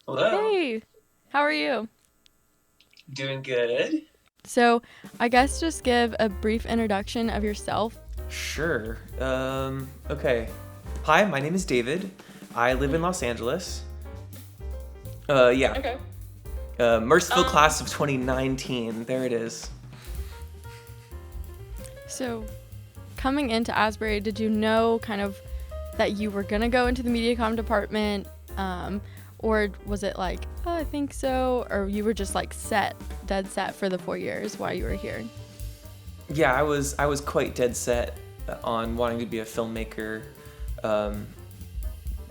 Hello. Hey, how are you? Doing good? So, I guess just give a brief introduction of yourself. Sure. Okay. Hi, my name is David. I live in Los Angeles. Yeah. Okay. Merciful class of 2019. There it is. So, coming into Asbury, did you know kind of that you were going to go into the MediaCom department? Or was it like, oh, I think so? Or you were just like dead set for the 4 years while you were here? Yeah, I was quite dead set on wanting to be a filmmaker.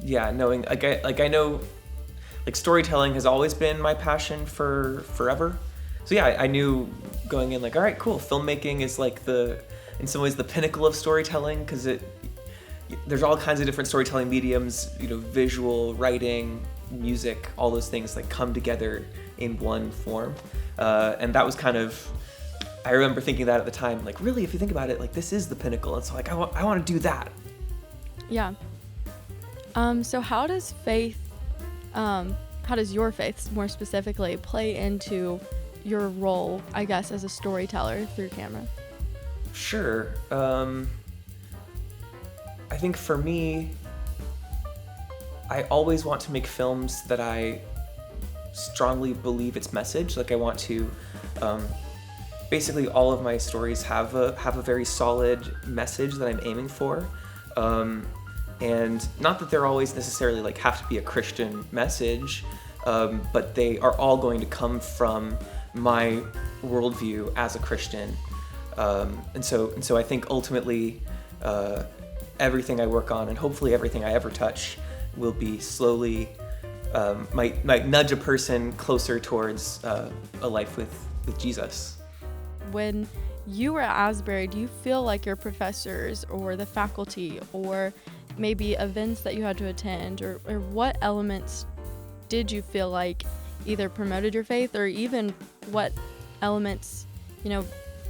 Yeah, knowing I know like storytelling has always been my passion for forever. So yeah, I knew going in like, all right, cool. Filmmaking is like in some ways the pinnacle of storytelling because there's all kinds of different storytelling mediums, visual, writing, music, all those things like come together in one form. And that was kind of, I remember thinking that at the time, like really, if you think about it, like this is the pinnacle. And so like, I want to do that. Yeah. So how does your faith more specifically play into your role, I guess, as a storyteller through camera? Sure. I think for me, I always want to make films that I strongly believe its message. Like I want to, basically all of my stories have a very solid message that I'm aiming for. And not that they're always necessarily like have to be a Christian message, but they are all going to come from my worldview as a Christian. And so I think ultimately, everything I work on and hopefully everything I ever touch will be slowly might nudge a person closer towards a life with Jesus. When you were at Asbury, do you feel like your professors or the faculty or maybe events that you had to attend or what elements did you feel like either promoted your faith or even what elements,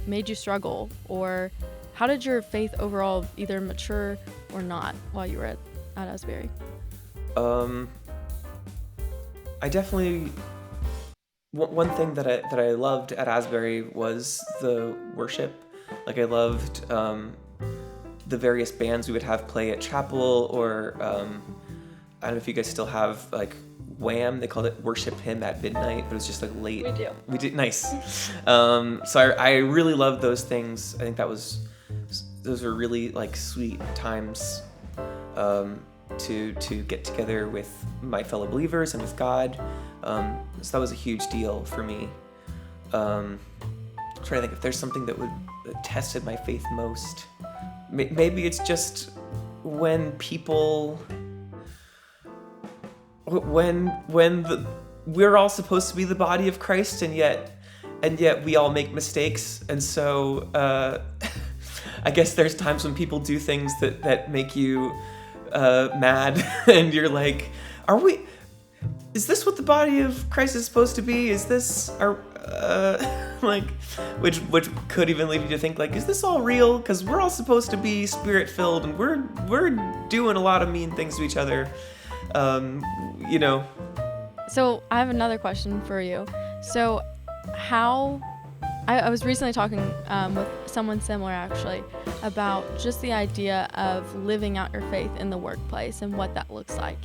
made you struggle, or how did your faith overall either mature or not while you were at Asbury? I definitely one thing that I loved at Asbury was the worship. Like I loved the various bands we would have play at chapel, or I don't know if you guys still have like Wham. They called it Worship Hymn at Midnight, but it was just like late. We do. We did nice. So I really loved those things. I think those were really like sweet times to get together with my fellow believers and with God. So that was a huge deal for me. I'm trying to think if there's something that tested my faith most. Maybe it's just when people, we're all supposed to be the body of Christ, and yet we all make mistakes, and so I guess there's times when people do things that make you mad, and you're like, is this what the body of Christ is supposed to be? Is this like, which could even lead you to think like, is this all real? Because we're all supposed to be spirit filled, and we're doing a lot of mean things to each other, So I have another question for you. So I was recently talking with someone similar actually about just the idea of living out your faith in the workplace and what that looks like.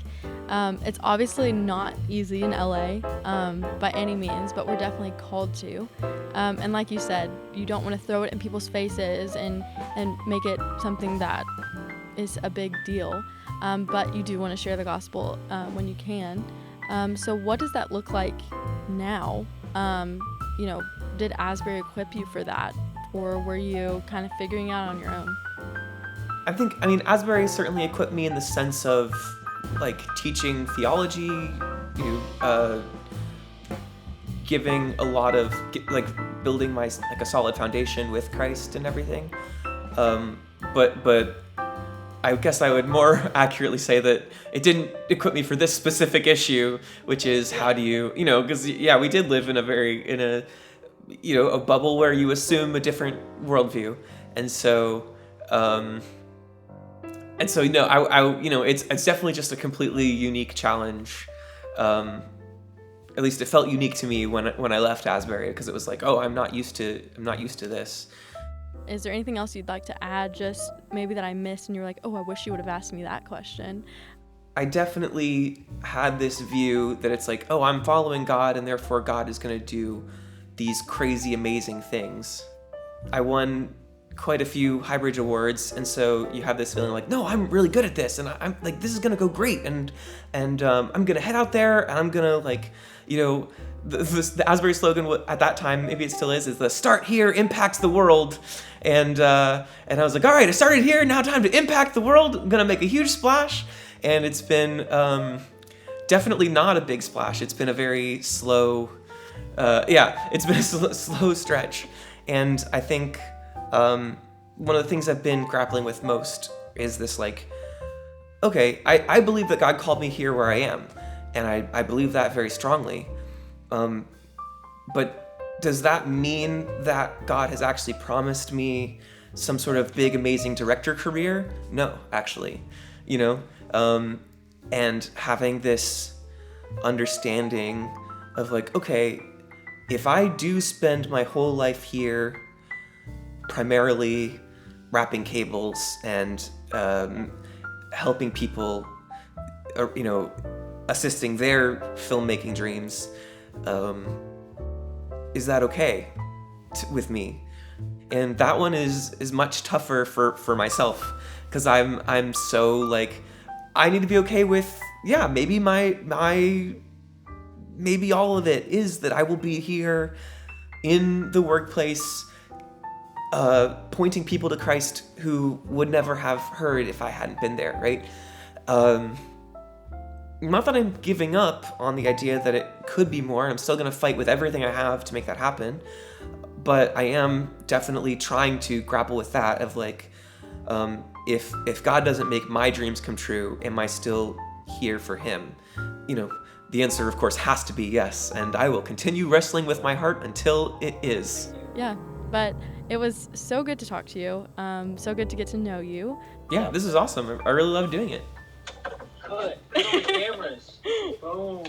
It's obviously not easy in LA by any means, but we're definitely called to. And like you said, you don't want to throw it in people's faces and make it something that is a big deal. But you do want to share the gospel when you can. So what does that look like now? Did Asbury equip you for that, or were you kind of figuring out on your own? I mean, Asbury certainly equipped me in the sense of like teaching theology, giving a lot of like building like a solid foundation with Christ and everything. But I guess I would more accurately say that it didn't equip me for this specific issue, which is how do you, because yeah, we did live in a bubble where you assume a different worldview, and so it's definitely just a completely unique challenge, At least it felt unique to me when I left Asbury, because it was like, oh, I'm not used to this. Is there anything else you'd like to add, just maybe that I missed and you're like, oh, I wish you would have asked me that question? I definitely had this view that it's like, oh, I'm following God, and therefore God is going to do these crazy, amazing things. I won quite a few Highbridge awards, and so you have this feeling like, no, I'm really good at this, and I'm like, this is going to go great, and I'm going to head out there, and I'm going to, like, you know, the Asbury slogan at that time, maybe it still is the start here impacts the world. And I was like, all right, I started here, now time to impact the world. I'm going to make a huge splash. And it's been definitely not a big splash. It's been a very slow, it's been a slow stretch. And I think one of the things I've been grappling with most is this, like, okay, I believe that God called me here where I am. And I believe that very strongly. But does that mean that God has actually promised me some sort of big, amazing director career? No, actually, you know? And having this understanding of, like, okay, if I do spend my whole life here primarily wrapping cables and helping people, or, you know, assisting their filmmaking dreams, is that okay with me? And that one is much tougher for myself, because I'm so, like, I need to be okay with, yeah, maybe maybe all of it is that I will be here in the workplace, pointing people to Christ who would never have heard if I hadn't been there, right? Not that I'm giving up on the idea that it could be more. I'm still going to fight with everything I have to make that happen. But I am definitely trying to grapple with that of, like, if God doesn't make my dreams come true, am I still here for him? You know, the answer, of course, has to be yes. And I will continue wrestling with my heart until it is. Yeah, but it was so good to talk to you. So good to get to know you. Yeah, this is awesome. I really love doing it. Cut. Put on cameras. Boom.